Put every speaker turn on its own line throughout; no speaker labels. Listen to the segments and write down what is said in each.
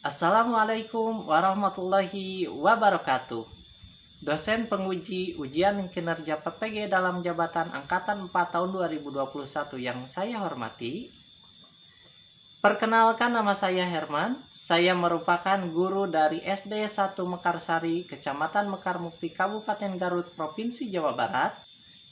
Assalamualaikum warahmatullahi wabarakatuh. Dosen penguji ujian kinerja PPG dalam jabatan Angkatan 4 tahun 2021 yang saya hormati. Perkenalkan, nama saya Herman. Saya merupakan guru dari SD 1 Mekarsari, Kecamatan Mekarmukti, Kabupaten Garut, Provinsi Jawa Barat,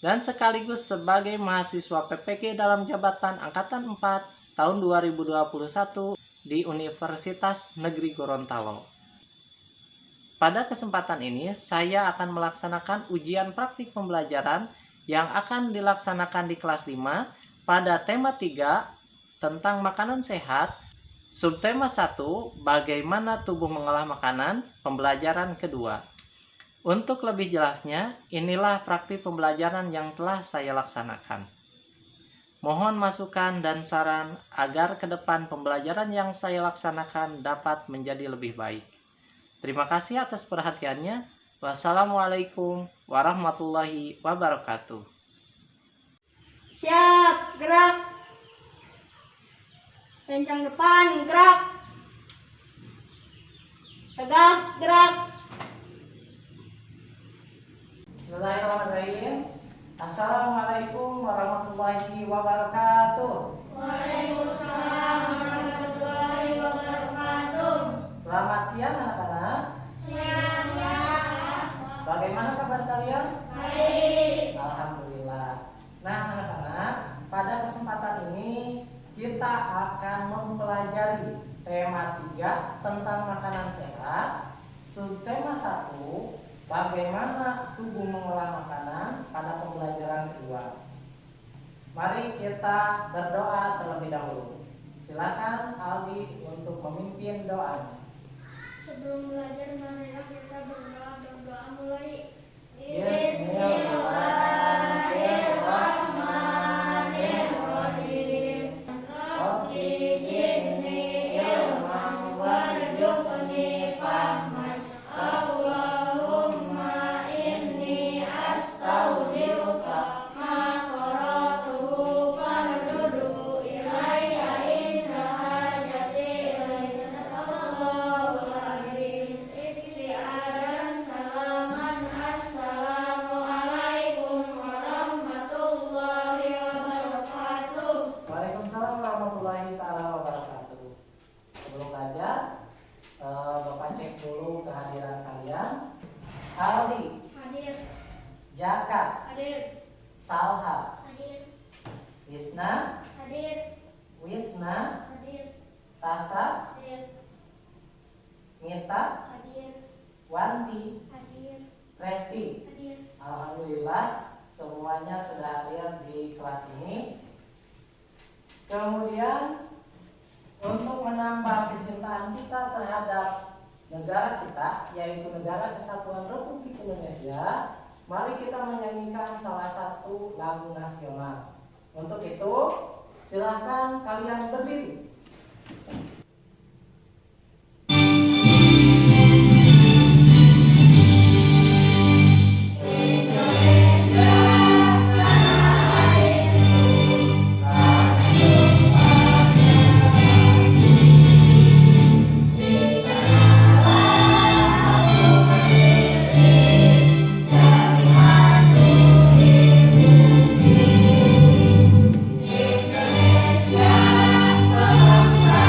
dan sekaligus sebagai mahasiswa PPG dalam jabatan Angkatan 4 tahun 2021 di Universitas Negeri Gorontalo. Pada kesempatan ini, saya akan melaksanakan ujian praktik pembelajaran yang akan dilaksanakan di kelas 5 pada tema 3 tentang makanan sehat, subtema 1, bagaimana tubuh mengolah makanan, pembelajaran kedua. Untuk lebih jelasnya, inilah praktik pembelajaran yang telah saya laksanakan. Mohon masukan dan saran agar ke depan pembelajaran yang saya laksanakan dapat menjadi lebih baik. Terima kasih atas perhatiannya. Wassalamualaikum warahmatullahi wabarakatuh.
Siap, gerak. Kencang depan, gerak. Tegak, gerak.
Bismillahirrahmanirrahim. Assalamualaikum warahmatullahi wabarakatuh.
Waalaikumsalam warahmatullahi wabarakatuh.
Selamat siang anak-anak.
Siap.
Bagaimana kabar kalian?
Baik.
Alhamdulillah. Nah anak-anak, pada kesempatan ini kita akan mempelajari tema 3 tentang makanan sehat, subtema 1, bagaimana tubuh mengolah makanan pada pembelajaran kedua. Mari kita berdoa terlebih dahulu. Silakan Aldi untuk memimpin doa.
Sebelum belajar, marilah kita berdoa mulai. Bismillahirrahmanirrahim. Rabbi zidni ilman warzuqni fahman. Allahumma inni astaudiruka ma qara'tuhu fardudu ilayya inda hajati ilayhi. Sadaqallahul azim. Isti'adan salaman. Assalamualaikum warahmatullahi wabarakatuh.
Waalaikumsalam warahmatullahi taala wabarakatuh. Sebelum belajar, Bapak cek dulu kehadiran kalian. Aldi,
Hadir.
Jaka,
Hadir.
Salha,
Hadir.
Isna,
Hadir.
Wisna,
Hadir.
Tasa,
Hadir.
Mita,
Hadir.
Wanti,
Hadir.
Resti.
Hadir.
Alhamdulillah semuanya sudah hadir di kelas ini. Kemudian untuk menambah kecintaan kita terhadap negara kita, yaitu Negara Kesatuan Republik Indonesia, mari kita menyanyikan salah satu lagu nasional. Untuk itu, silakan kalian berdiri.
Indonesia bangsa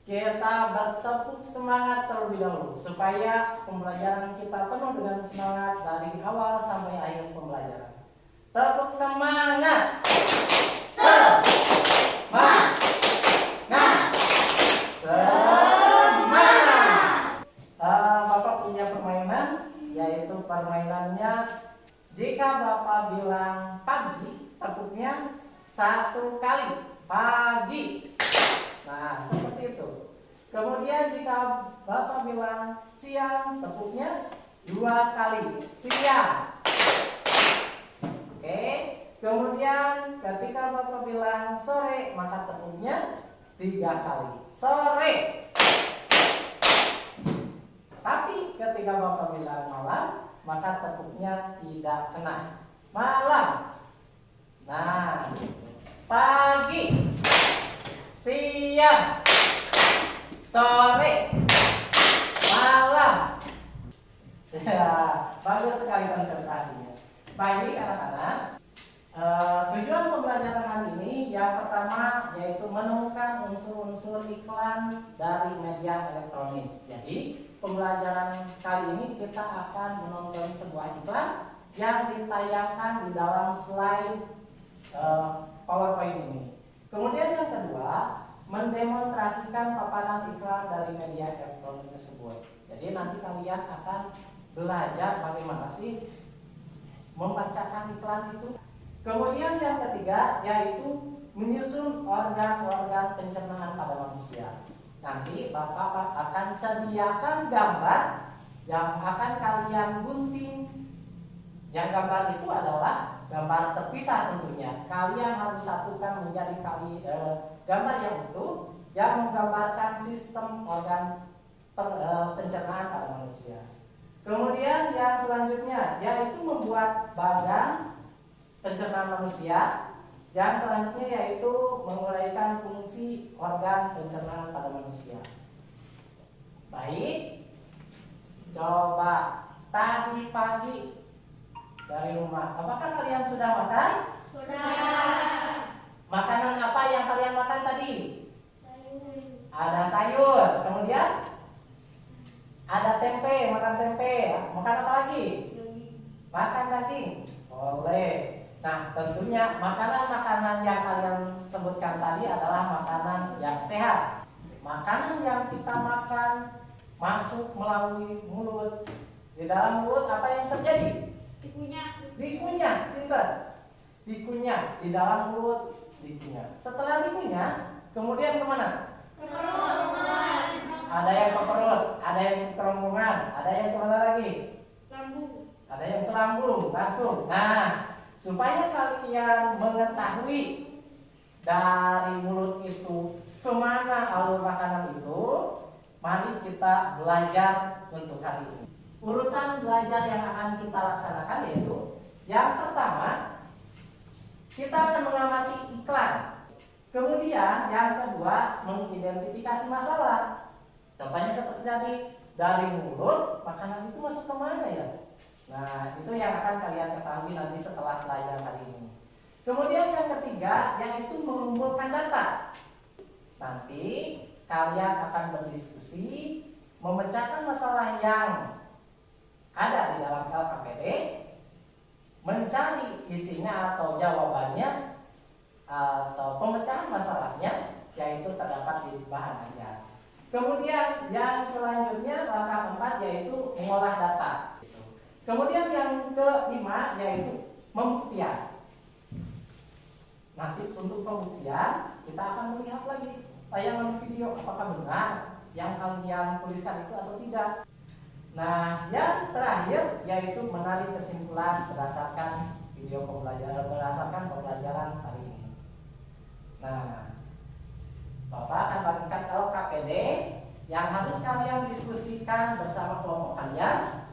kita bertepuk semangat terlebih dahulu supaya pembelajaran kita penuh dengan semangat dari awal sampai akhir pembelajaran. Tepuk semangat. Semangat. Semangat. Bapak punya permainan, yaitu permainannya jika Bapak bilang pagi, tepuknya 1 kali. Pagi. Nah, seperti itu. Kemudian jika Bapak bilang siang, tepuknya 2 kali. Siang. Oke. Kemudian ketika Bapak bilang sore, maka tepuknya 3 kali. Sore. Tapi ketika Bapak bilang malam, maka tepuknya tidak kena. Malam. Nah, pagi, siang, sore, malam. Ya, bagus sekali konsentrasinya. Baik anak-anak, tujuan pembelajaran kali ini yang pertama yaitu menemukan unsur-unsur iklan dari media elektronik. Jadi pembelajaran kali ini kita akan menonton sebuah iklan yang ditayangkan di dalam slide PowerPoint ini. Kemudian yang kedua, mendemonstrasikan paparan iklan dari media elektronik tersebut. Jadi nanti kalian akan belajar bagaimana sih membacakan iklan itu. Kemudian yang ketiga yaitu menyusun organ-organ pencernaan pada manusia. Nanti Bapak akan sediakan gambar yang akan kalian gunting. Yang gambar itu adalah gambar terpisah tentunya. Kalian harus satukan menjadi gambar yang utuh yang menggambarkan sistem organ pencernaan pada manusia. Kemudian yang selanjutnya yaitu membuat badan pencernaan manusia. Yang selanjutnya yaitu menguraikan fungsi organ pencernaan pada manusia. Baik, coba tadi pagi dari rumah, apakah kalian sudah makan?
Sudah.
Makanan apa yang kalian makan tadi?
Sayur.
Ada sayur, kemudian ada tempe, makan tempe. Makan apa lagi? Makan daging. Boleh. Nah, tentunya makanan-makanan yang kalian sebutkan tadi adalah makanan yang sehat. Makanan yang kita makan masuk melalui mulut. Di dalam mulut apa yang terjadi? Dikunyah, pintar. Dikunyah di dalam mulut, dikunyah. Setelah dikunyah, kemudian kemana?
Ke perut.
Ada yang ke perut, ada yang ke kerongkongan, ada yang kemana lagi?
Lambung.
Ada yang ke lambung langsung. Nah, supaya kalian mengetahui dari mulut itu kemana alur makanan itu, mari kita belajar untuk hari ini. Urutan belajar yang akan kita laksanakan yaitu yang pertama, kita akan mengamati iklan. Kemudian yang kedua, mengidentifikasi masalah. Contohnya seperti tadi, dari mulut makanan itu masuk ke mana ya? Nah, itu yang akan kalian ketahui nanti setelah pelajaran hari ini. Kemudian yang ketiga, yaitu mengumpulkan data. Nanti kalian akan berdiskusi, memecahkan masalah yang ada di dalam LKPD, mencari isinya atau jawabannya, atau pemecahan masalahnya, yaitu terdapat di bahan ajar. Kemudian yang selanjutnya langkah 4 yaitu mengolah data. Kemudian yang kelima yaitu pembuktian. Nanti untuk pembuktian kita akan melihat lagi tayangan video apakah benar yang kalian tuliskan itu atau tidak. Nah, yang terakhir yaitu menarik kesimpulan berdasarkan video pembelajaran, berdasarkan pembelajaran hari ini. Nah, Bapak akan bagikan LKPD yang harus kalian diskusikan bersama kelompok kalian.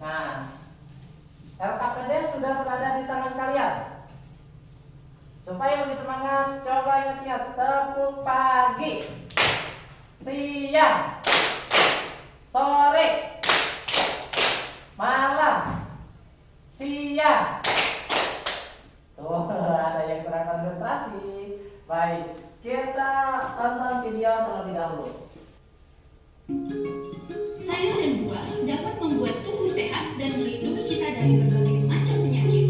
Nah, LKPD sudah berada di tangan kalian. Supaya lebih semangat, coba ingat-ingat tepuk pagi, siang. siang, sore, malam, siang. Tuh, ada yang kurang konsentrasi. Baik, kita tonton video terlebih dahulu.
Sayur dan buah dapat membuat tubuh sehat dan melindungi kita dari berbagai macam penyakit.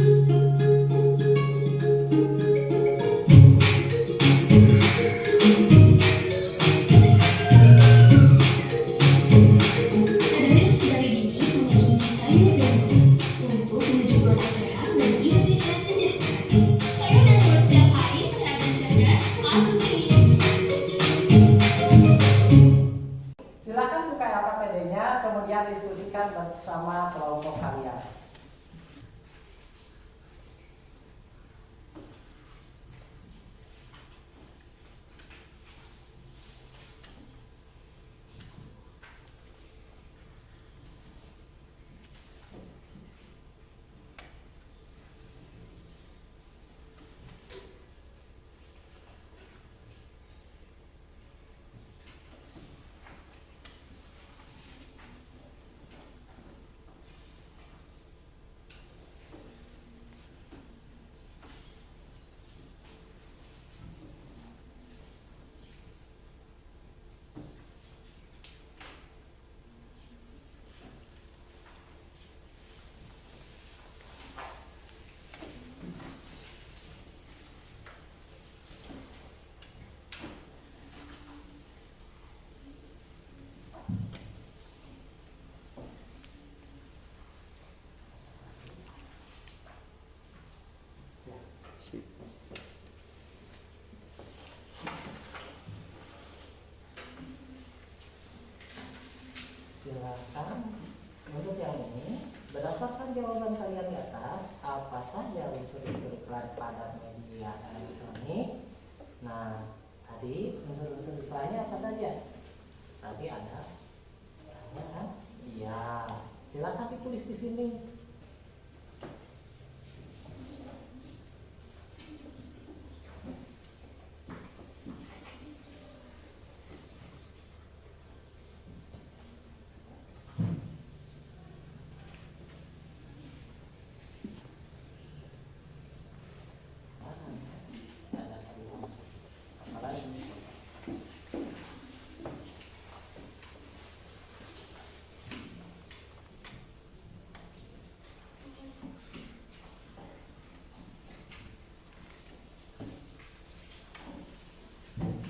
Sadari sedari dini mengonsumsi sayur dan buah untuk menuju pola sehat dan Indonesia sejahtera. Sayur dan buah setiap hari sehat dan cerdas pasti.
Silakan buka LKPD-nya, kemudian diskusikan bersama kelompok kalian. Silakan untuk yang ini, berdasarkan jawaban kalian di atas, apa saja unsur-unsur iklan pada media elektronik? Nah, tadi unsur-unsur iklannya apa saja? Tadi ada kan? Iya. Silakan ditulis di sini.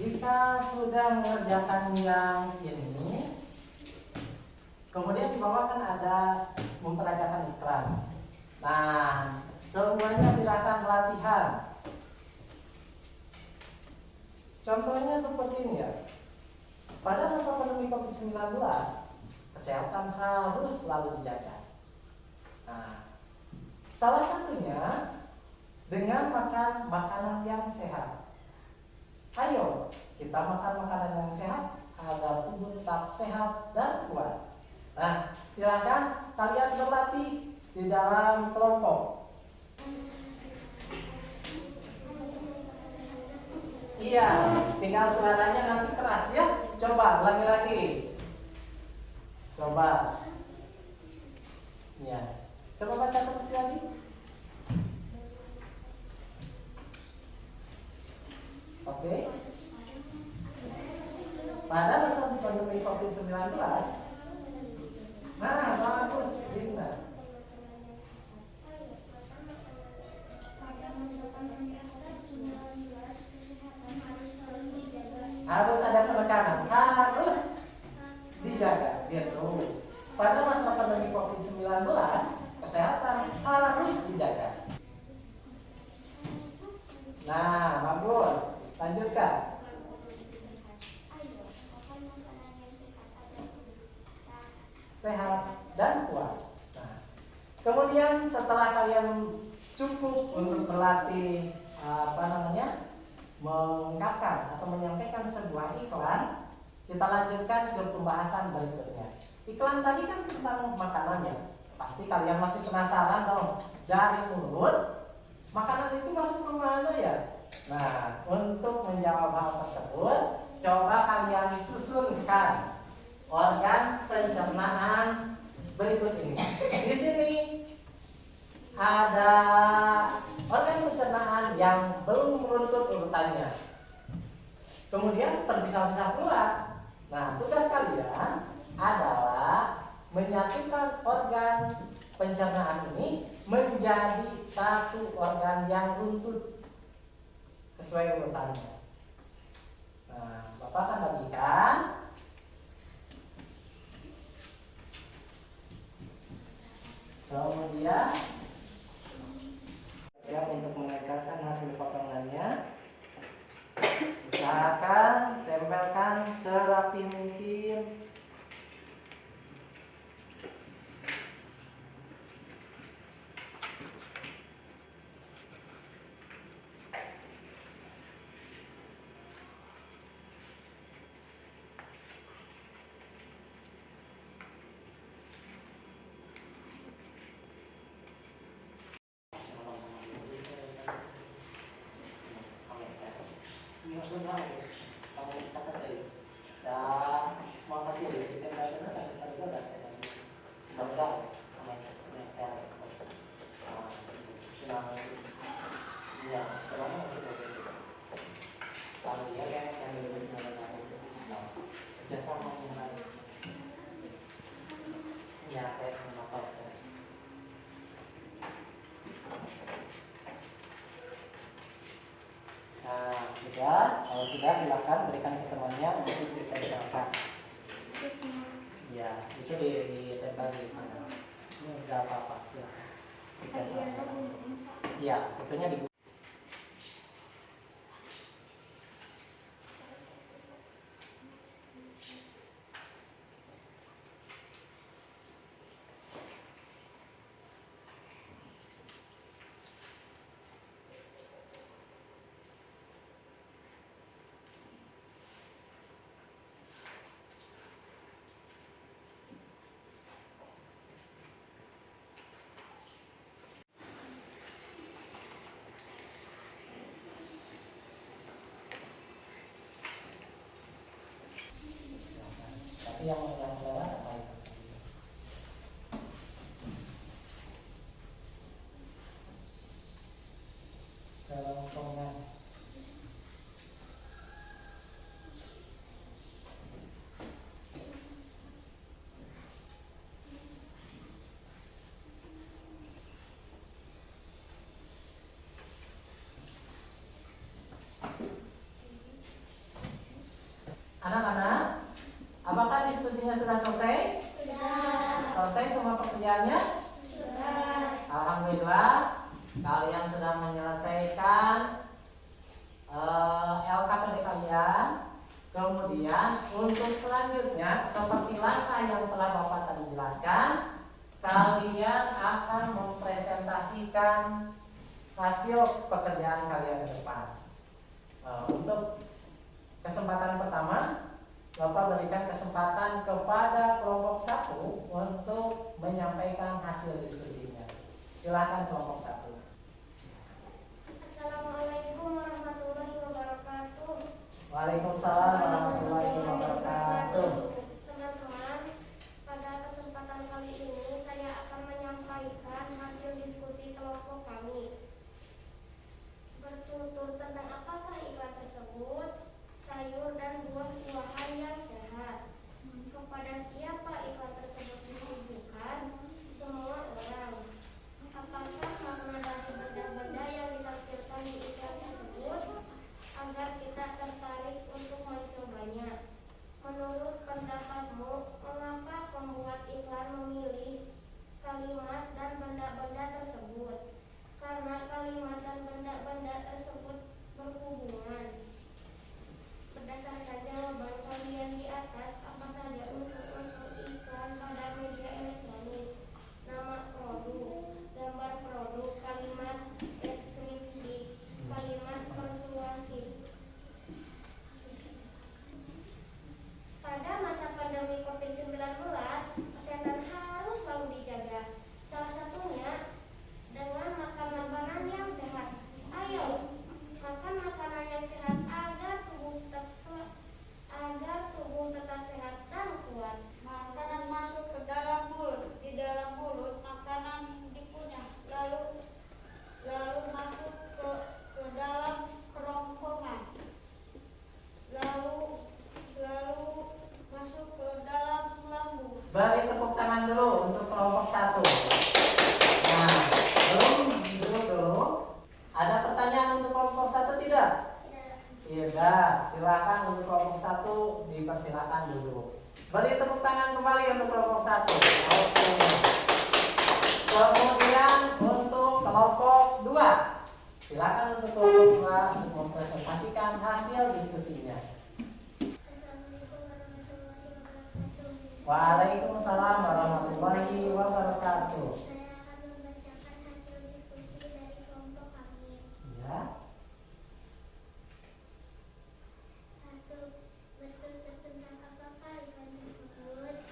Jika sudah mengerjakan yang ini, kemudian di bawah kan ada memperagakan iklan. Nah, semuanya silakan latihan. Contohnya seperti ini ya. Pada masa pandemi COVID-19, kesehatan harus selalu dijaga. Nah, salah satunya dengan makan makanan yang sehat. Ayo, kita makan makanan yang sehat agar tubuh tetap sehat dan kuat. Nah, silakan kalian berlatih di dalam kelompok. Iya, tinggal suaranya nanti keras ya. Coba ulangi lagi. Coba. Ya. Coba baca seperti tadi. Oke. Pada masa pandemi COVID-19, nah, bagus, Risna. Harus ada penekanan, harus dijaga. Lihat terus. Pada masa pandemi COVID-19, kesehatan harus dijaga. Nah, bagus. Lanjutkan. Sehat dan kuat. Nah, kemudian setelah kalian cukup untuk berlatih mengungkapkan atau menyampaikan sebuah iklan, kita lanjutkan ke pembahasan berikutnya. Iklan tadi kan tentang makanan ya. Pasti kalian masih penasaran dong, dari mulut makanan itu masuk ke mana ya? Nah, untuk menjawab hal tersebut, Coba kalian susunkan organ pencernaan berikut ini. Di sini ada organ pencernaan yang belum meruntut urutannya. Kemudian terpisah-pisah pula. Nah, tugas kalian adalah menyatukan organ pencernaan ini menjadi satu organ yang runtut sesuai urutannya. Nah, Bapak akan bagikan kemudian siap untuk menaikankan hasil potongannya. Usahakan tempelkan serapi mungkin. Kalau sudah silakan berikan ke temannya untuk ditempelkan. Ya, itu ditempel di mana? Ini enggak apa-apa, silakan. Ya, itunya di yang lewat apa itu? Kelengkongan. Anak-anak, apakah diskusinya sudah selesai?
Sudah.
Selesai semua pekerjaannya?
Sudah.
Alhamdulillah, kalian sudah menyelesaikan LKPD kalian. Kemudian untuk selanjutnya, seperti langkah yang telah Bapak tadi jelaskan, kalian akan mempresentasikan hasil pekerjaan kalian ke depan. Untuk kesempatan pertama, Bapak berikan kesempatan kepada kelompok 1 untuk menyampaikan hasil diskusinya. Silakan kelompok 1.
Assalamualaikum warahmatullahi wabarakatuh.
Waalaikumsalam warahmatullahi wabarakatuh.
Teman-teman, pada kesempatan kali ini saya akan menyampaikan hasil diskusi kelompok kami. Bertutur tentang apakah iklan tersebut? Sayur dan buah-buahan yang sehat. Kepada siapa iklan tersebut ditujukan? Semua orang. Apakah makna dari benda-benda yang ditampilkan di iklan tersebut agar kita tertarik untuk mencobanya?
Beri tepuk tangan dulu untuk kelompok 1. Nah, dulu. Ada pertanyaan untuk kelompok 1 tidak? Tidak. Silakan untuk kelompok 1 dipersilakan dulu. Beri tepuk tangan kembali untuk kelompok 1. Oke. Kemudian untuk kelompok 2. Silakan untuk kelompok 2 untuk mempresentasikan hasil diskusinya. Waalaikumsalam warahmatullahi wabarakatuh.
Saya akan membacakan hasil diskusi dari kelompok kami.
Ya.
1. Betul tentang apakah ikan tersebut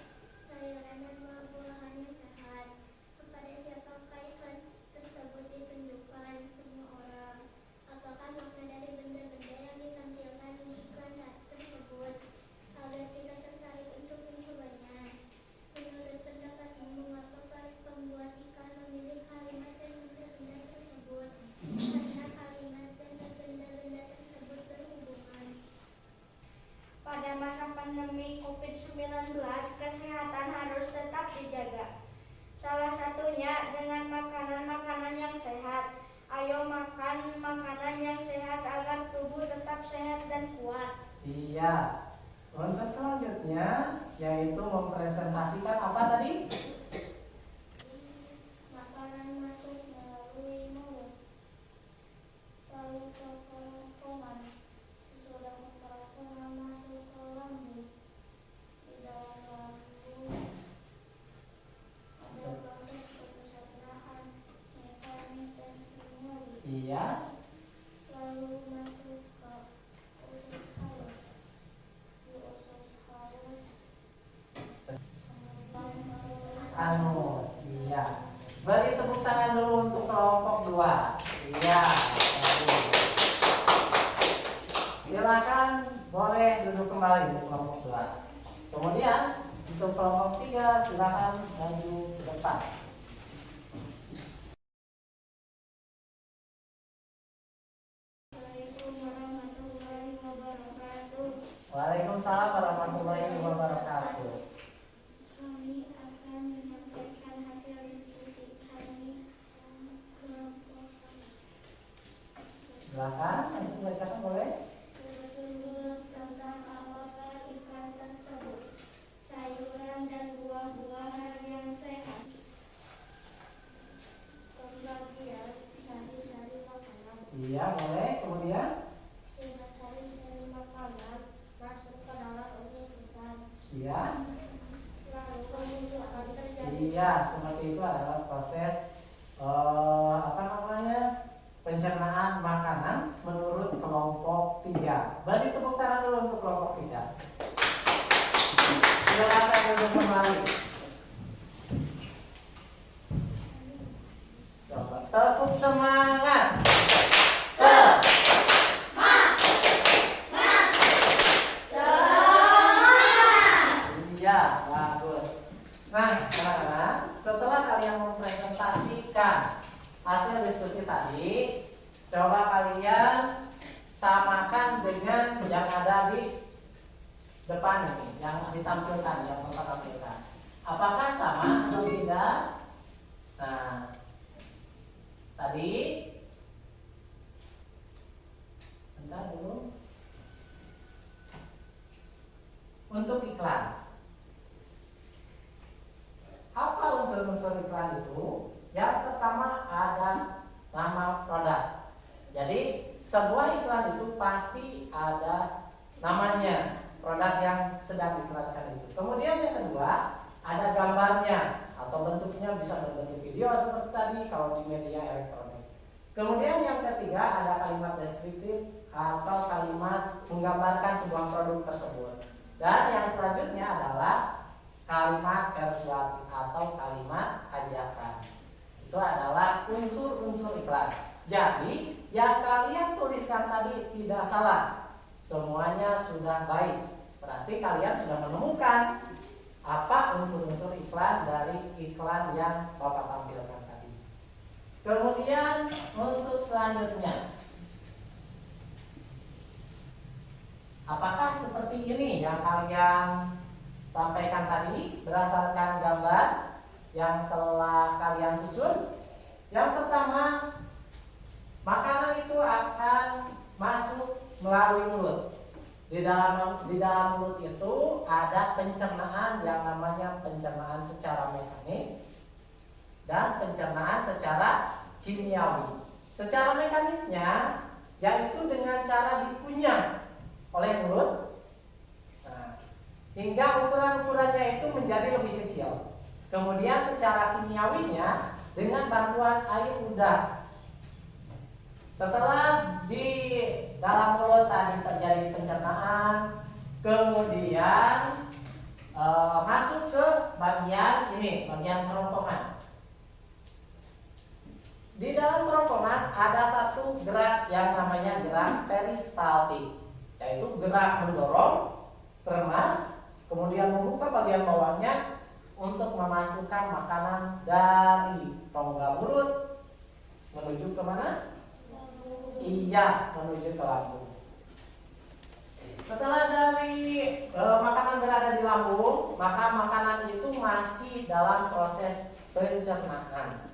sayuran dan buah-buahan yang sehat? Kepada siapakah ikan tersebut ditunjukkan? Semua orang. Apakah makna dari benda-benda yang ditampilkan di iklan tersebut? Agar kita tertarik untuk mencobanya. Menurut pendapatmu, mengapa pembuat iklan memilih kalimat dan benda-benda tersebut? Karena kalimat dan benda-benda tersebut berhubungan. Pada masa pandemi COVID-19, kesehatan harus tetap dijaga. Salah satunya dengan makanan-makanan yang sehat. Ayo makan makanan yang sehat agar tubuh tetap sehat dan kuat.
Iya. Untuk selanjutnya yaitu mempresentasikan apa tadi?
Makanan masuk melalui mulut, lalu ke kerongkongan, sesudah kerongkongan masuk ke lambung. Di dalam lambung ada proses pencernaan, mekanis dan kimiawi.
Iya.
Lalu masuk ke usus halus. Di usus halus
Anus. Iya. Beri tepuk tangan dulu untuk kelompok 2. Iya. Silakan boleh duduk kembali untuk kelompok 2. Kemudian untuk kelompok 3 silakan maju ke depan.
Assalamualaikum warahmatullahi wabarakatuh.
Waalaikumsalam warahmatullahi wabarakatuh.
Kami akan menyampaikan hasil diskusi kami kelompok kami.
Silakan langsung bacakan boleh.
Betul tentang apakah ikan tersebut sayuran dan buah-buahan yang sehat. Pembagian sari-sari makanan.
Iya boleh. Kemudian
Sisa sari-sari makanan masuk ke dalam usus besar.
iya.
Lalu kemunculan terjadi.
Iya, seperti itu adalah proses pencernaan makanan menurut kelompok 3. Beri tepuk tangan dulu untuk kelompok 3. Silakan duduk kembali. Coba tepuk semangat. Iya, bagus. Nah, anak-anak, setelah kalian mempresentasikan hasil diskusi tadi, coba kalian samakan dengan yang ada di depan ini, yang ditampilkan, yang Bapak tampilkan. Apakah sama atau tidak? Nah, tadi, bentar dulu. Untuk iklan, apa unsur-unsur iklan itu? Yang pertama ada nama produk. Jadi sebuah iklan itu pasti ada namanya, produk yang sedang diiklankan itu. Kemudian yang kedua ada gambarnya atau bentuknya, bisa berbentuk video seperti tadi kalau di media elektronik. Kemudian yang ketiga ada kalimat deskriptif atau kalimat menggambarkan sebuah produk tersebut. Dan yang selanjutnya adalah kalimat persuasif atau kalimat ajakan. Itu adalah unsur-unsur iklan. Jadi yang kalian tuliskan tadi tidak salah, semuanya sudah baik. Berarti kalian sudah menemukan apa unsur-unsur iklan dari iklan yang Bapak tampilkan tadi. Kemudian untuk selanjutnya, apakah seperti ini yang kalian sampaikan tadi berdasarkan gambar yang telah kalian susun. Yang pertama, makanan itu akan masuk melalui mulut. Di dalam mulut itu ada pencernaan yang namanya pencernaan secara mekanik dan pencernaan secara kimiawi. Secara mekanisnya yaitu dengan cara dikunyah oleh mulut, hingga ukurannya itu menjadi lebih kecil. Kemudian secara kimiawinya dengan bantuan air udara. Setelah di dalam mulut tadi terjadi pencernaan, kemudian masuk ke bagian ini, bagian kerongkongan. Di dalam kerongkongan ada satu gerak yang namanya gerak peristaltik, yaitu gerak mendorong, remas, kemudian membuka bagian bawahnya untuk memasukkan makanan dari rongga mulut menuju ke mana? Iya, menuju ke lambung. Setelah dari makanan berada di lambung, maka makanan itu masih dalam proses pencernaan.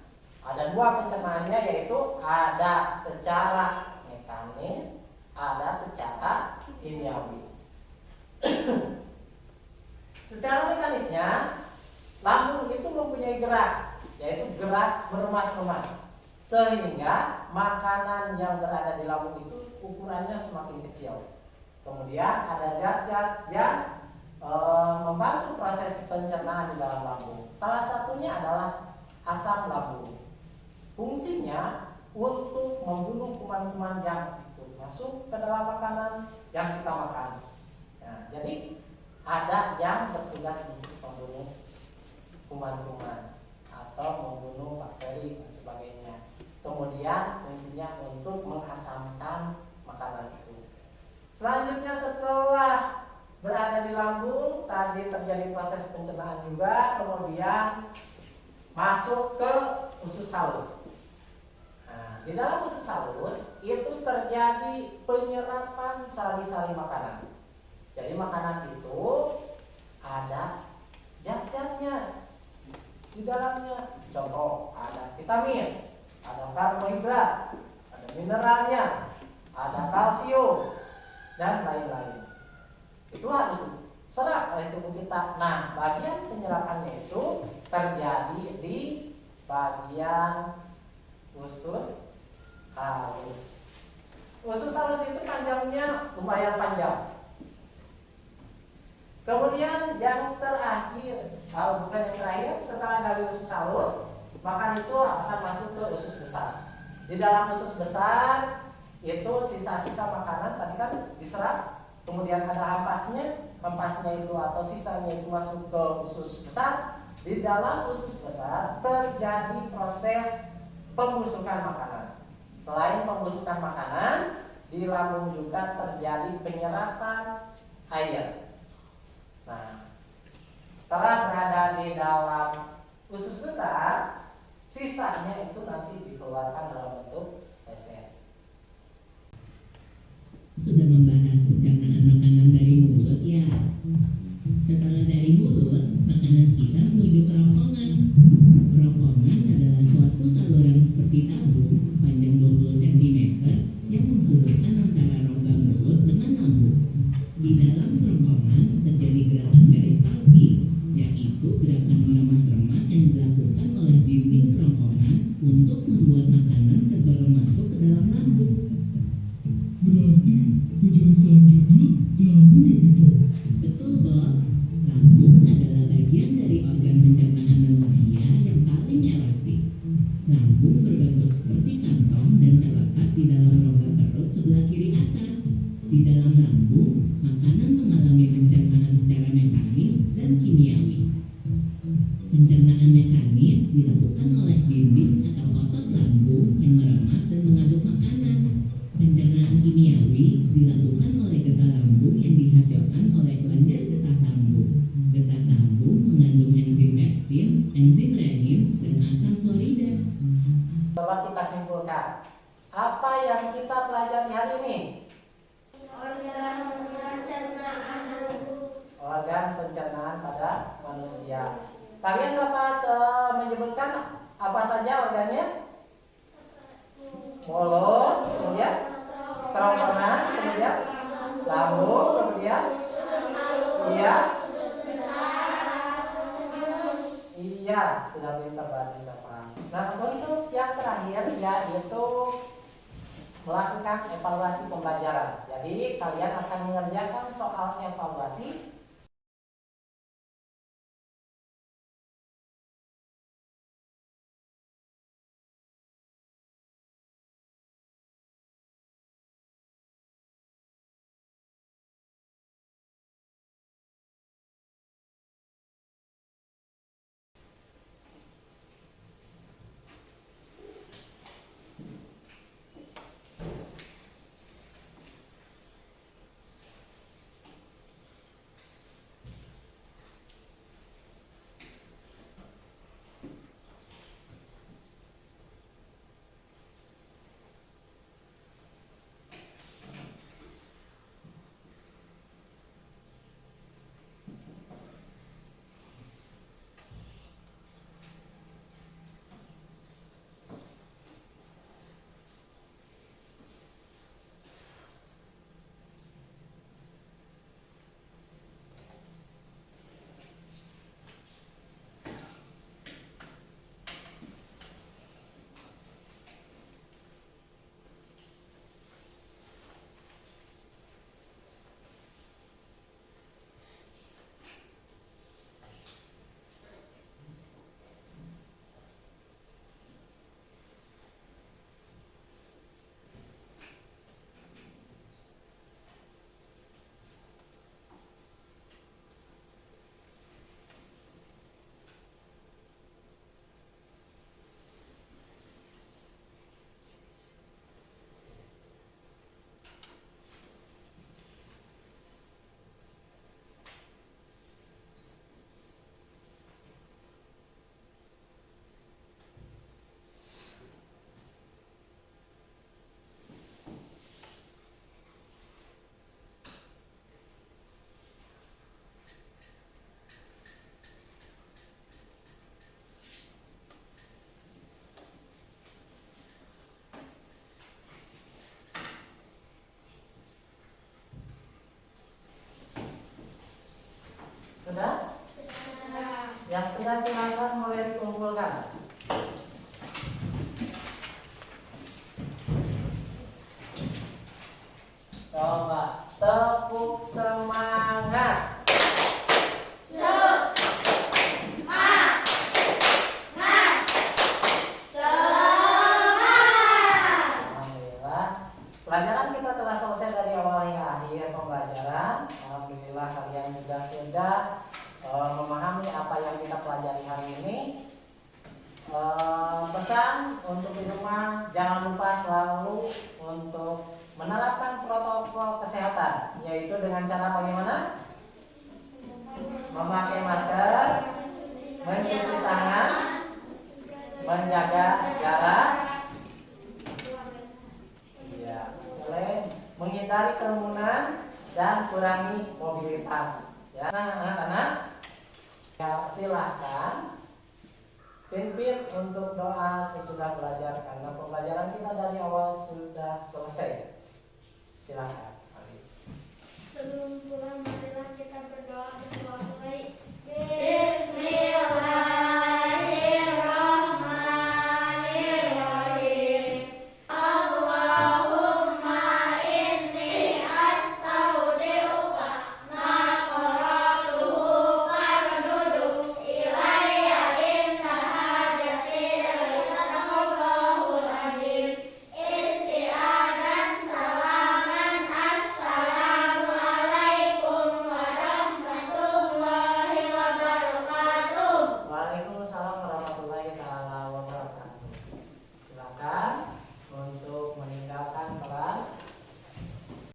Ada dua pencernaannya, yaitu ada secara mekanis, ada secara kimiawi. Secara mekanisnya, lambung itu mempunyai gerak, yaitu gerak meremas-remas, sehingga makanan yang berada di lambung itu ukurannya semakin kecil. Kemudian ada zat-zat yang membantu proses pencernaan di dalam lambung. Salah satunya adalah asam lambung. Fungsinya untuk membunuh kuman-kuman yang masuk ke dalam makanan yang kita makan. Nah, jadi ada yang bertugas untuk membunuh kuman-kuman atau membunuh bakteri dan sebagainya. Kemudian fungsinya untuk mengasamkan makanan itu. Selanjutnya setelah berada di lambung, tadi terjadi proses pencernaan juga, kemudian masuk ke usus halus. Nah, di dalam usus halus itu terjadi penyerapan sari-sari makanan. Jadi makanan itu ada zat-zatnya di dalamnya. Contoh, ada vitamin, ada karbohidrat, ada mineralnya, ada kalsium, dan lain-lain. Itu harus diserap oleh tubuh kita. Nah, bagian penyerapannya itu terjadi di bagian usus halus. Usus halus itu panjangnya lumayan panjang. Kemudian yang terakhir, bukan yang terakhir, setelah dari usus halus, maka itu akan masuk ke usus besar. Di dalam usus besar itu sisa-sisa makanan tadi kan diserap, kemudian ada hampasnya itu atau sisanya itu masuk ke usus besar. Di dalam usus besar terjadi proses pembusukan makanan. Selain pembusukan makanan, di lambung juga terjadi penyerapan air. Nah, setelah berada di dalam usus besar, sisanya itu nanti dikeluarkan dalam bentuk feses.
Sudah membahas pencernaan makanan dari mulut ya. Setelah dari mulut, makanan kita menuju kerongkongan. Kerongkongan adalah suatu saluran seperti tabung sepanjang 20 cm yang menghubungkan antara rongga mulut dengan lambung. Di dalam kerongkongan terjadi gerakan peristaltik, yaitu gerakan meremas-remas yang dilakukan oleh dinding kerongkongan untuk membuat makanan terdorong masuk ke dalam lambung.
Berarti tujuan selanjutnya lambung ya gitu?
Betul, Bob. Lambung adalah bagian dari organ pencernaan manusia yang paling elastis. Lambung berbentuk seperti kantong dan terletak di dalam rongga perut sebelah kiri atas. Di dalam lambung, makanan mengalami pencernaan secara mekanis dan kimiawi. Pencernaan mekanis dilakukan oleh dinding atau otot lambung yang meremas dan mengaduk makanan. Pencernaan kimiawi dilakukan oleh getah lambung yang dihasilkan oleh kelenjar getah lambung. Getah lambung mengandung enzim pektin, enzim renin, dan asam klorida.
Coba kita simpulkan, apa yang kita pelajari hari ini?
Organ pencernaan lambung.
organ pencernaan pada manusia. Kalian dapat menyebutkan apa saja organnya? Mulut, kemudian kerongkongan, kemudian lambung, kemudian iya, sudah pintar berarti kita paham. Nah, untuk yang terakhir yaitu melakukan evaluasi pembelajaran. Jadi kalian akan mengerjakan soal evaluasi. Sudah? Yang sudah silakan mulai dikumpulkan. Coba tepuk semangat. Alhamdulillah. Pelajaran kita telah selesai dari awal hingga akhir pembelajaran. Alhamdulillah kalian juga sudah memahami apa yang kita pelajari hari ini. Pesan untuk di rumah, jangan lupa selalu untuk menerapkan protokol kesehatan, yaitu dengan cara bagaimana? Memakai masker, mencuci tangan, menjaga jarak, ya, boleh menghindari kerumunan dan kurangi mobilitas. Ya, anak-anak, ya, silahkan pimpin untuk doa sesudah belajar karena pembelajaran kita dari awal sudah selesai. Silahkan.
Sebelum pulang marilah kita berdoa dan doa baik.